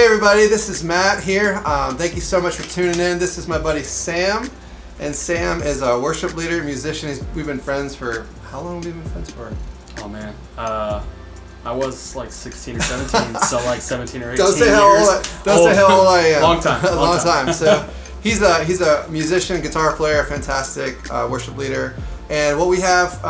Hey everybody, this is Matt here. Thank you so much for tuning in. This is my buddy Sam, and Sam is a worship leader, musician. We've been friends for, how long have we been friends for? Oh man, I was like 16 or 17, so like 17 or 18 Don't say years. how old I am. Long time. Long time. So he's a musician, guitar player, fantastic worship leader. And what we have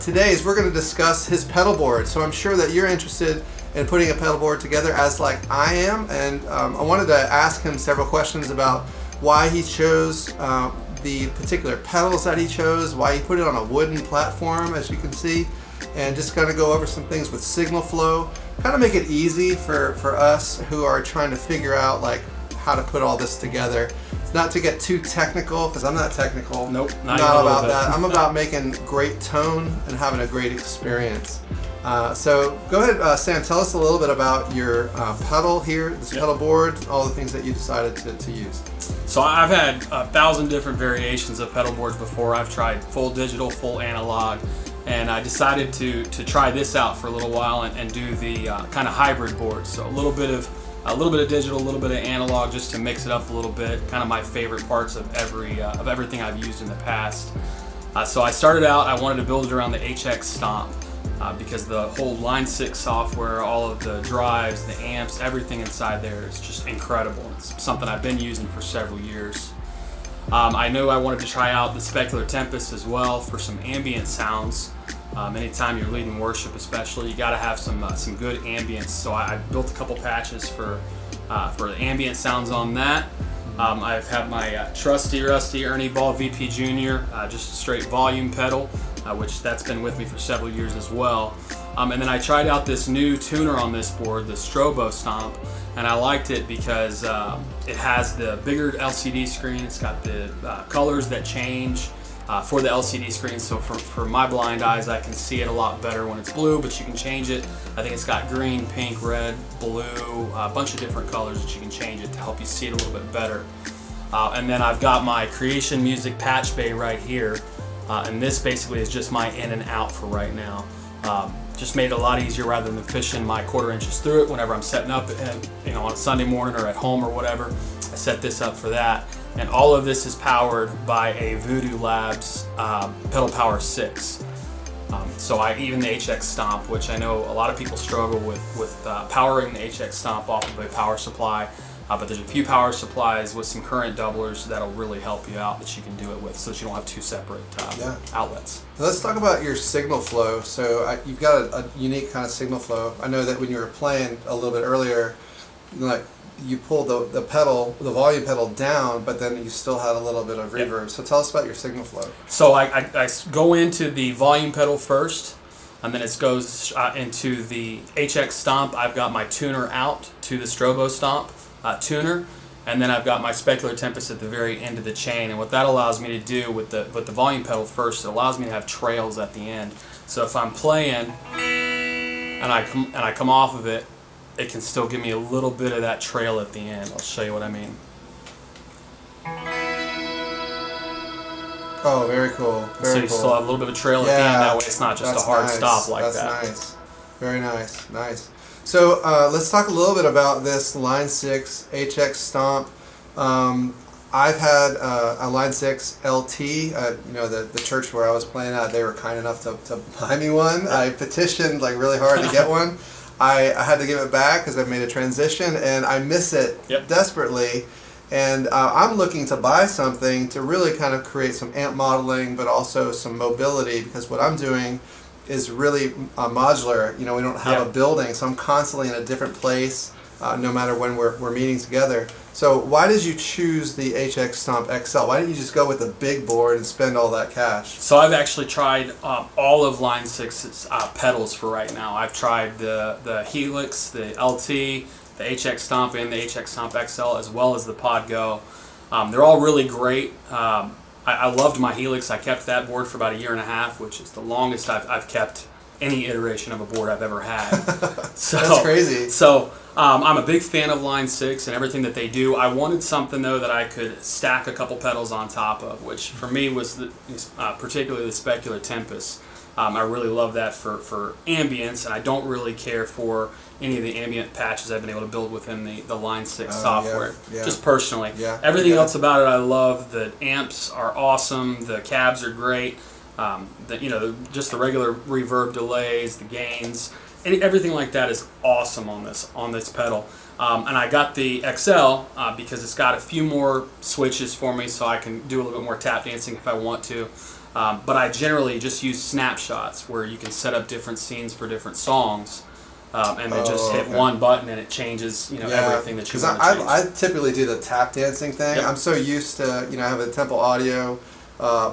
today is we're going to discuss his pedal board. So I'm sure that you're interested in putting a pedal board together as like I am. And I wanted to ask him several questions about why he chose the particular pedals that he chose, why he put it on a wooden platform, as you can see, and just kind of go over some things with signal flow, kind of make it easy for us who are trying to figure out like how to put all this together. Not to get too technical, because I'm not technical. Nope, not about that. I'm about making great tone and having a great experience. So go ahead, Sam, tell us a little bit about your pedal here, this pedal board, all the things that you decided to use. So I've had 1,000 different variations of pedal boards before. I've tried full digital, full analog, and I decided to try this out for a little while and do the kind of hybrid board. So a little bit of digital, a little bit of analog, just to mix it up a little bit. Kind of my favorite parts of everything I've used in the past. So I started out, I wanted to build it around the HX Stomp because the whole Line 6 software, all of the drives, the amps, everything inside there is just incredible. It's something I've been using for several years. I knew I wanted to try out the Specular Tempest as well for some ambient sounds. Anytime you're leading worship, especially, you got to have some good ambience. So I built a couple patches for the ambient sounds on that. I've had my trusty rusty Ernie Ball VP Jr. Just a straight volume pedal, which that's been with me for several years as well. And then I tried out this new tuner on this board, the Strobo Stomp, and I liked it because it has the bigger LCD screen. It's got the colors that change for the LCD screen, so for my blind eyes I can see it a lot better when it's blue, but you can change it. I think it's got green, pink, red, blue, a bunch of different colors that you can change it to help you see it a little bit better. And then I've got my Creation Music patch bay right here, and this basically is just my in and out for right now. Just made it a lot easier rather than fishing my 1/4 inches through it whenever I'm setting up and on a Sunday morning or at home or whatever. I set this up for that. And all of this is powered by a Voodoo Labs Pedal Power 6. So even the HX Stomp, which I know a lot of people struggle with powering the HX Stomp off of a power supply, but there's a few power supplies with some current doublers that'll really help you out that you can do it with, so that you don't have two separate outlets. So let's talk about your signal flow. So you've got a unique kind of signal flow. I know that when you were playing a little bit earlier, like you pulled the volume pedal down, but then you still had a little bit of reverb. So tell us about your signal flow. So I go into the volume pedal first, and then it goes into the HX Stomp. I've got my tuner out to the Strobo Stomp tuner, and then I've got my Specular Tempest at the very end of the chain. And what that allows me to do with the volume pedal first, it allows me to have trails at the end. So if I'm playing and I come off of it, it can still give me a little bit of that trail at the end. I'll show you what I mean. Oh, very cool. Very so you cool. still have a little bit of a trail at the end. That way it's not just a hard stop like that. That's nice. Very nice. Nice. So let's talk a little bit about this Line 6 HX Stomp. I've had a Line 6 LT. The church where I was playing at, they were kind enough to buy me one. I petitioned like really hard to get one. I had to give it back because I made a transition, and I miss it desperately. And I'm looking to buy something to really kind of create some amp modeling, but also some mobility, because what I'm doing is really modular. We don't have a building, so I'm constantly in a different place, no matter when we're meeting together. So why did you choose the HX Stomp XL? Why didn't you just go with the big board and spend all that cash? So I've actually tried all of Line 6's pedals for right now. I've tried the Helix, the LT, the HX Stomp, and the HX Stomp XL, as well as the Pod Go. They're all really great. I loved my Helix. I kept that board for about 1.5 years, which is the longest I've kept any iteration of a board I've ever had. So, that's crazy. So I'm a big fan of Line 6 and everything that they do. I wanted something though that I could stack a couple pedals on top of, which for me was particularly the Specular Tempest. I really love that for ambience, and I don't really care for any of the ambient patches I've been able to build within the Line 6 software, just personally. Yeah, Everything else about it I love. The amps are awesome, the cabs are great, just the regular reverb delays, the gains, everything like that is awesome on this pedal. And I got the XL because it's got a few more switches for me, so I can do a little bit more tap dancing if I want to. But I generally just use snapshots where you can set up different scenes for different songs, and then just hit one button and it changes everything that you want to change. I typically do the tap dancing thing. Yep. I'm so used to I have a Temple Audio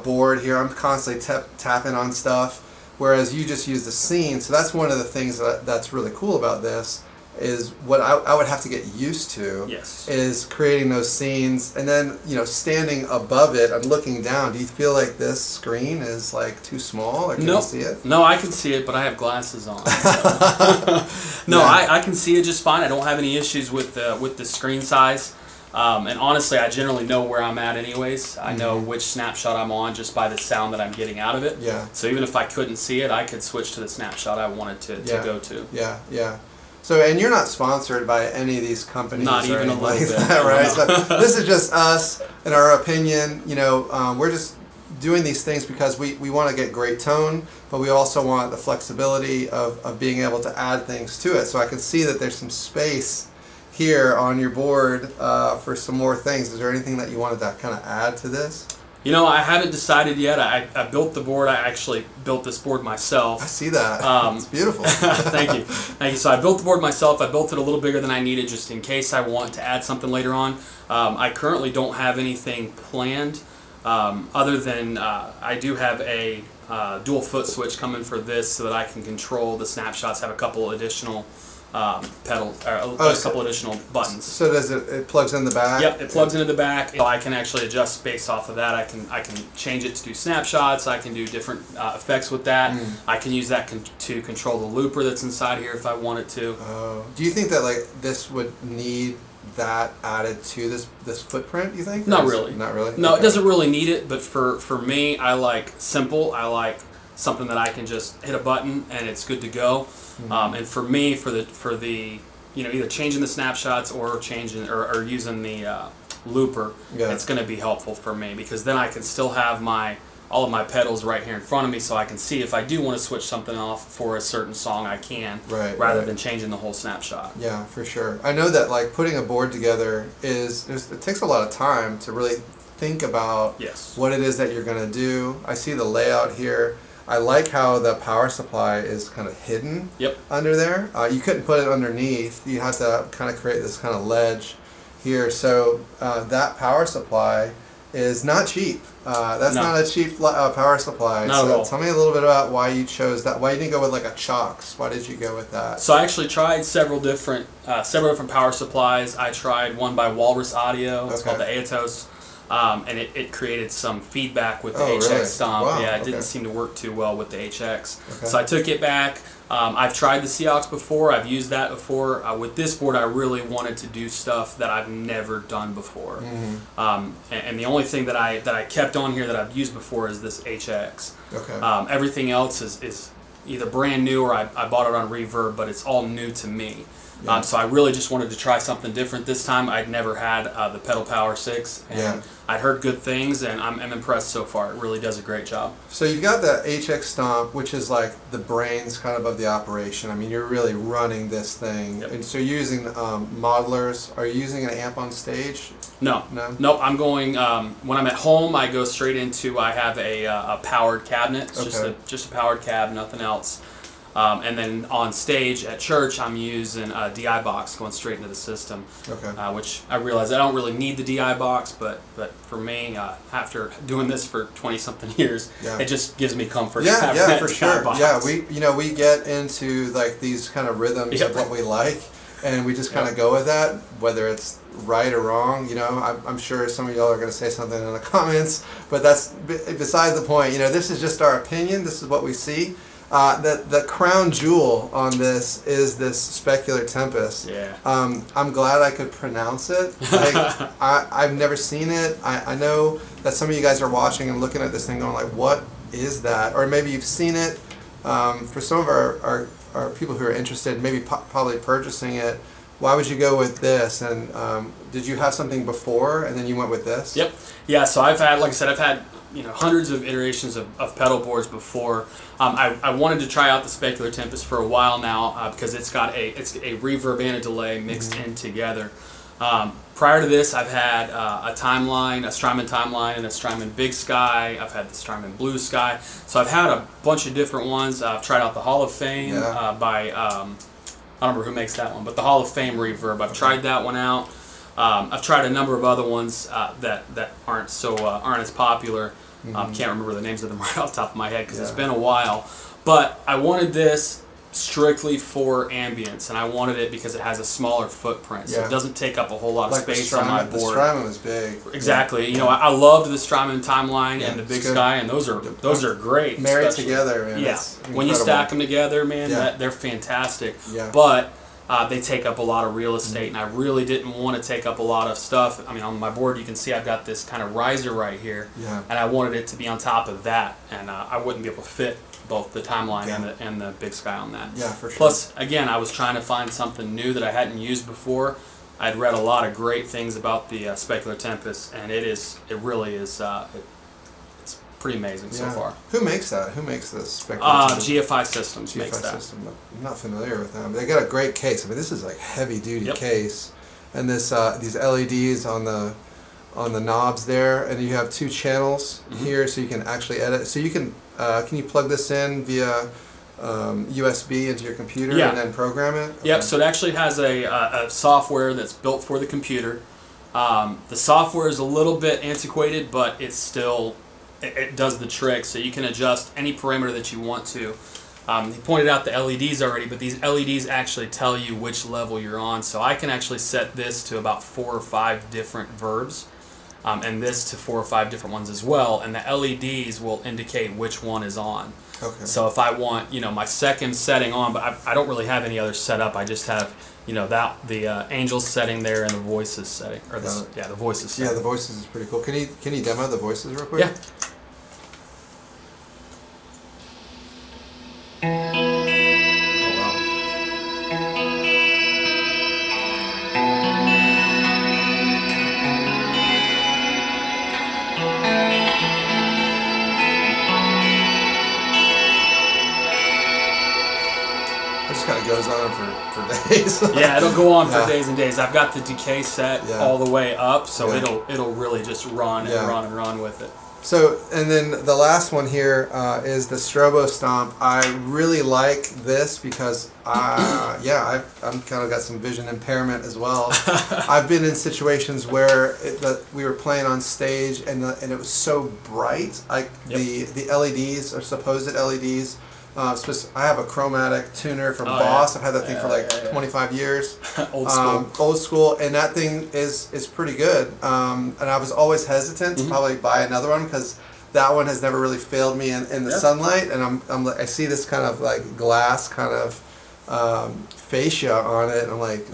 board here. I'm constantly tapping on stuff, whereas you just use the scene. So that's one of the things that's really cool about this. Is what I would have to get used to. Yes. Is creating those scenes, and then standing above it, I'm looking down. Do you feel like this screen is like too small, or can you see it? No, I can see it, but I have glasses on. So. No, I can see it just fine. I don't have any issues with the screen size. And honestly, I generally know where I'm at anyways. I know which snapshot I'm on just by the sound that I'm getting out of it. Yeah. So even if I couldn't see it, I could switch to the snapshot I wanted to go to. Yeah, yeah. So, and you're not sponsored by any of these companies, not even a little like bit, that, right? So this is just us and our opinion. We're just doing these things because we want to get great tone, but we also want the flexibility of being able to add things to it. So I can see that there's some space here on your board for some more things. Is there anything that you wanted to kind of add to this? I haven't decided yet. I built the board. I actually built this board myself. I see that. It's beautiful. Thank you. So I built the board myself. I built it a little bigger than I needed just in case I want to add something later on. I currently don't have anything planned other than I do have a dual foot switch coming for this so that I can control the snapshots, have a couple additional pedals, a couple additional buttons. So does it plugs in the back? Yep, it plugs into the back. So I can actually adjust based off of that. I can change it to do snapshots. I can do different effects with that. I can use that to control the looper that's inside here if I wanted to. Do you think that this would need that added to this footprint, you think? Not really. Not really? No, okay. It doesn't really need it, but for me, I like simple. I like something that I can just hit a button and it's good to go. And for me, for the either changing the snapshots or changing or using the looper, it's going to be helpful for me because then I can still have all of my pedals right here in front of me, so I can see if I do want to switch something off for a certain song, I can, rather than changing the whole snapshot. Yeah, for sure. I know that putting a board together it takes a lot of time to really think about what it is that you're going to do. I see the layout here. I like how the power supply is kind of hidden under there. You couldn't put it underneath. You have to kind of create this kind of ledge here. So that power supply is not cheap. That's not a cheap power supply. Not at all. Tell me a little bit about why you chose that. Why you didn't go with a Chox? Why did you go with that? So I actually tried several different power supplies. I tried one by Walrus Audio. It's called the Aetos. And it created some feedback with the HX Stomp. Wow, it didn't seem to work too well with the HX. So I took it back. I've tried the Seahawks before. I've used that before. With this board, I really wanted to do stuff that I've never done before. And the only thing that I kept on here that I've used before is this HX. Everything else is either brand new or I bought it on Reverb, but it's all new to me. So I really just wanted to try something different this time. I'd never had the Pedal Power 6, and I'd heard good things, and I'm impressed so far. It really does a great job. So you've got the HX Stomp, which is like the brains kind of the operation. I mean, you're really running this thing. And so you're using modelers. Are you using an amp on stage? No. Nope, I'm going, when I'm at home, I go straight into, I have a powered cabinet. It's just a powered cab, nothing else. And then on stage at church, I'm using a DI box going straight into the system, which I realize I don't really need the DI box, but for me, after doing this for 20-something years, it just gives me comfort. Yeah, for sure. Box. Yeah, we get into these kind of rhythms of what we like, and we just kind of go with that, whether it's right or wrong. I'm sure some of y'all are going to say something in the comments, but that's besides the point. This is just our opinion. This is what we see. The crown jewel on this is this Specular Tempest. I'm glad I could pronounce it. I've never seen it. I know that some of you guys are watching and looking at this thing going what is that? Or maybe you've seen it, For some of our people who are interested, maybe probably purchasing it, why would you go with this? And did you have something before and then you went with this? Yep. Yeah. So I've had, like I said, I've had hundreds of iterations of pedal boards before. I wanted to try out the Specular Tempest for a while now because it's a reverb and a delay mixed in together. Prior to this, I've had a Strymon Timeline, and a Strymon Big Sky. I've had the Strymon Blue Sky. So I've had a bunch of different ones. I've tried out the Hall of Fame by I don't remember who makes that one, but the Hall of Fame reverb. I've tried that one out. I've tried a number of other ones that aren't as popular. Can't remember the names of them right off the top of my head because it's been a while. But I wanted this strictly for ambience, and I wanted it because it has a smaller footprint, so it doesn't take up a whole lot of space on my board. The Strymon was big. Exactly. I loved the Strymon Timeline and the Big Sky, and those are great. Married together, man. Yeah. When you stack them together, man, they're fantastic. Yeah. But they take up a lot of real estate, and I really didn't want to take up a lot of stuff. I mean, on my board, you can see I've got this kind of riser right here, and I wanted it to be on top of that, and I wouldn't be able to fit both the Timeline and the Big Sky on that. Yeah, for sure. Plus, again, I was trying to find something new that I hadn't used before. I'd read a lot of great things about the Specular Tempest, and it's pretty amazing so far. Who makes that? Who makes this Specular Tempest? GFI Systems makes that. I'm not familiar with them. They got a great case. I mean, this is like heavy duty case, and this these LEDs on the knobs there, and you have 2 channels here, so you can actually edit. So you can you plug this in via USB into your computer and then program it? Okay. Yep. So it actually has a software that's built for the computer. The software is a little bit antiquated, but it's still it does the trick. So you can adjust any parameter that you want to. He pointed out the LEDs already, but these LEDs actually tell you which level you're on. So I can actually set this to about 4 or 5 different verbs. And this to 4 or 5 different ones as well, and the LEDs will indicate which one is on. Okay. So if I want, my second setting on, but I don't really have any other setup. I just have, the angels setting there and the voices setting, or the voices setting. Yeah, the voices is pretty cool. Can you demo the voices real quick? Yeah. Kind of goes on for days. Yeah, it'll go on for days and days. I've got the decay set all the way up, so it'll really just run and run and run with it. So, and then the last one here is the Strobo Stomp. I really like this because I'm kind of got some vision impairment as well. I've been in situations where we were playing on stage and it was so bright. The LEDs are supposed LEDs. I have a chromatic tuner from Boss. I've had that thing for 25 years. Old school, and that thing is pretty good. And I was always hesitant to probably buy another one because that one has never really failed me in the sunlight. And I see this kind of like glass kind of fascia on it, and I'm like,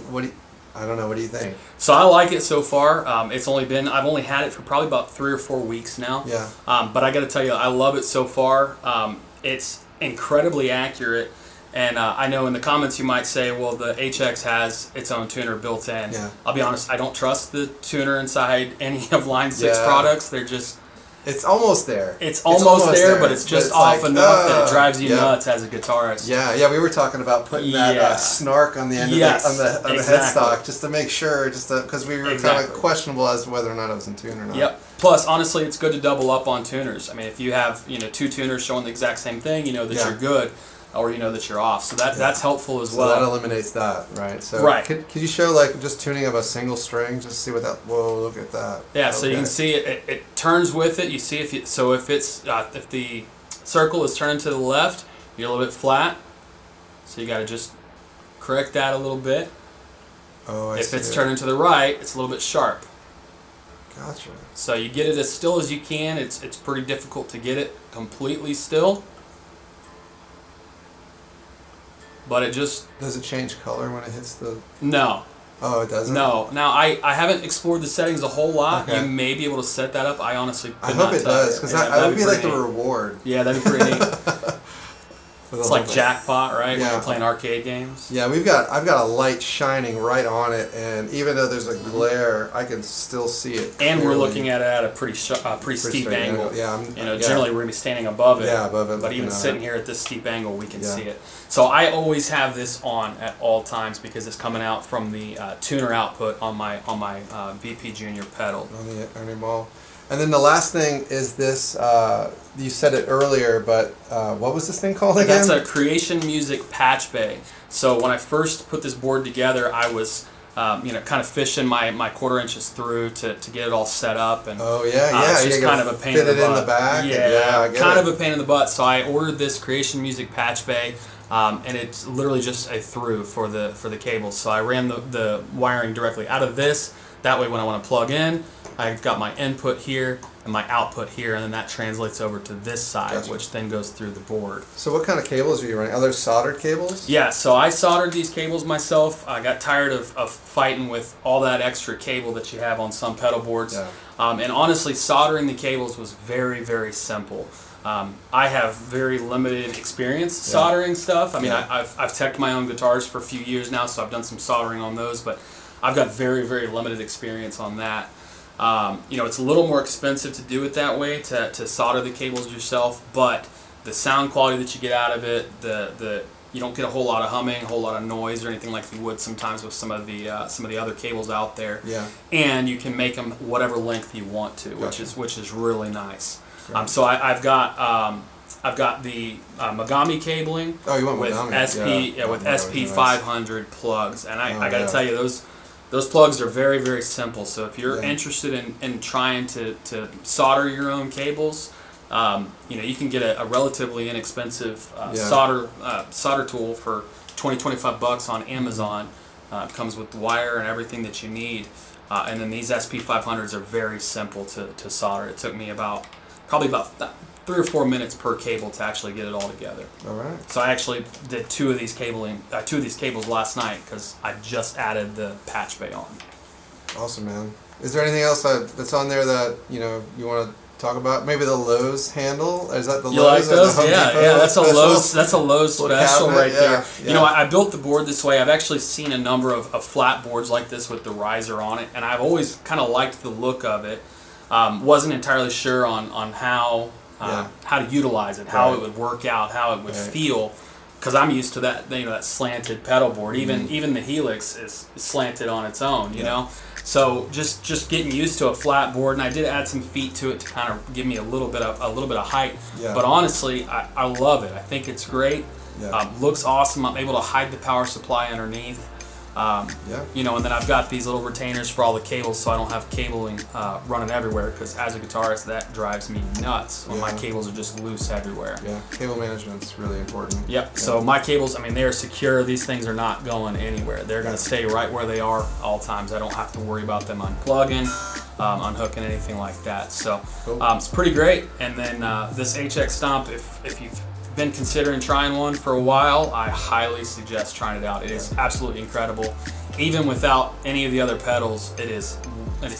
I don't know. What do you think? So I like it so far. I've only had it for probably about 3 or 4 weeks now. Yeah. But I got to tell you, I love it so far. It's incredibly accurate, and I know in the comments you might say, well, the HX has its own tuner built in. Yeah. I'll be honest, I don't trust the tuner inside any of Line 6 products. They're just... It's almost there. It's almost there, but it's just off enough that it drives you nuts as a guitarist. Yeah, we were talking about putting that snark on the end of the headstock just to make sure, because we were kind of questionable as to whether or not it was in tune or not. Yep. Plus, honestly, it's good to double up on tuners. I mean, if you have 2 tuners showing the exact same thing, you know that you're good, or you know that you're off. So that's helpful as well. So that eliminates that, right? So could you show just tuning of a single string, just see what that? Whoa, look at that. Yeah, so you can see it turns with it. You see if the circle is turning to the left, you're a little bit flat. So you got to just correct that a little bit. Oh, I see. If it's turning to the right, it's a little bit sharp. Gotcha. So you get it as still as you can. It's pretty difficult to get it completely still. But it just... Does it change color when it hits the... No. Oh, it doesn't? No. Now, I haven't explored the settings a whole lot. Okay. You may be able to set that up. I honestly could not hope it does, because that would be like the reward. Yeah, that'd be pretty neat. It's like Jackpot, right? Yeah. When you're playing arcade games. Yeah, I've got a light shining right on it, and even though there's a glare, I can still see it. And clearly. we're looking at it at a pretty steep straight angle. Yeah, Generally we're gonna be standing above it. Yeah, above it. But even sitting here at this steep angle, we can Yeah. see it. So I always have this on at all times because it's coming out from the tuner output on my VP Junior pedal. On the Ernie Ball. And then the last thing is this. You said it earlier, but what was this thing called again? That's a Creation Music patch bay. So when I first put this board together, I was kind of fishing my 1/4 inches through to get it all set up. And oh yeah. it's just kind of a pain in the butt. Fit it in the back. Yeah, I get kind it. of a pain in the butt. So I ordered this Creation Music patch bay. And it's literally just a through for the cables. So I ran the wiring directly out of this. That way when I want to plug in, I've got my input here and my output here, and then that translates over to this side, Gotcha. which then goes through the board. So what kind of cables are you running? Are those soldered cables? Yeah, so I soldered these cables myself. I got tired of fighting with all that extra cable that you have on some pedal boards. Yeah. And honestly, soldering the cables was very, very simple. I have very limited experience soldering stuff. I mean, I've teched my own guitars for a few years now, so I've done some soldering on those, but I've got very, very limited experience on that. It's a little more expensive to do it that way, to solder the cables yourself, but the sound quality that you get out of it, you don't get a whole lot of humming, a whole lot of noise or anything like you would sometimes with some of the other cables out there. Yeah. And you can make them whatever length you want to, Gotcha. which is really nice. Right. So I've got the Megami cabling with SP with SP 500 plugs, and I got to tell you those plugs are very, very simple. So if you're interested in trying to solder your own cables, you can get a relatively inexpensive solder tool for $20-25 on Amazon. It comes with the wire and everything that you need. And then these SP 500s are very simple to solder. It took me probably about 3 or 4 minutes per cable to actually get it all together. All right. So I actually did two of these cables last night because I just added the patch bay on. Awesome, man. Is there anything else that's on there that you want to talk about? Maybe the Lowe's handle? Is that the You Lowe's? like those? Or the Home Depot That's special? a Lowe's Little special cabinet, right there. yeah. I built the board this way. I've actually seen a number of flat boards like this with the riser on it, and I've always kind of liked the look of it. Wasn't entirely sure on how to utilize it, how it would work out, how it would feel, because I'm used to that that slanted pedal board. Even the Helix is slanted on its own, you know. So just getting used to a flat board, and I did add some feet to it to kind of give me a little bit of height. Yeah. But honestly, I love it. I think it's great. Yeah. Looks awesome. I'm able to hide the power supply underneath. And then I've got these little retainers for all the cables, so I don't have cabling running everywhere, because as a guitarist that drives me nuts when my cables are just loose everywhere. Yeah, cable management's really important. Yep. So my cables, they're secure. These things are not going anywhere. They're going to stay right where they are all times. I don't have to worry about them unplugging, unhooking, anything like that. So cool. It's pretty great. And then this HX Stomp, if you've been considering trying one for a while, I highly suggest trying it out. It is absolutely incredible. Even without any of the other pedals, it is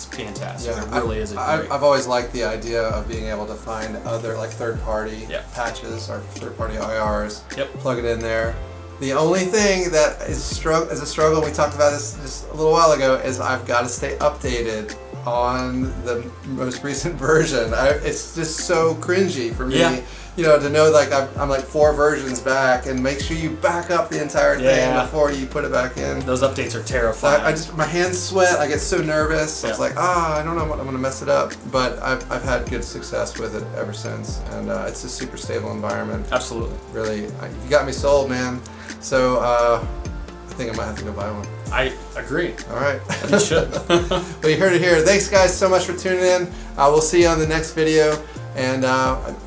fantastic. Yeah, It really is a great. I've always liked the idea of being able to find other third-party patches or third-party IRs, plug it in there. The only thing that is a struggle, we talked about this just a little while ago, is I've got to stay updated on the most recent version. It's just so cringy for me. To know I'm like 4 versions back, and make sure you back up the entire thing before you put it back in. Those updates are terrifying. My hands sweat. I get so nervous. It's like, I don't know what I'm gonna mess it up. But I've had good success with it ever since, and it's a super stable environment. Absolutely. Really, you got me sold, man. So I think I might have to go buy one. I agree. All right. You should. Well, you heard it here. Thanks, guys, so much for tuning in. We'll see you on the next video. And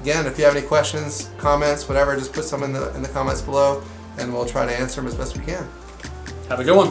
again, if you have any questions, comments, whatever, just put some in the comments below, and we'll try to answer them as best we can. Have a good one.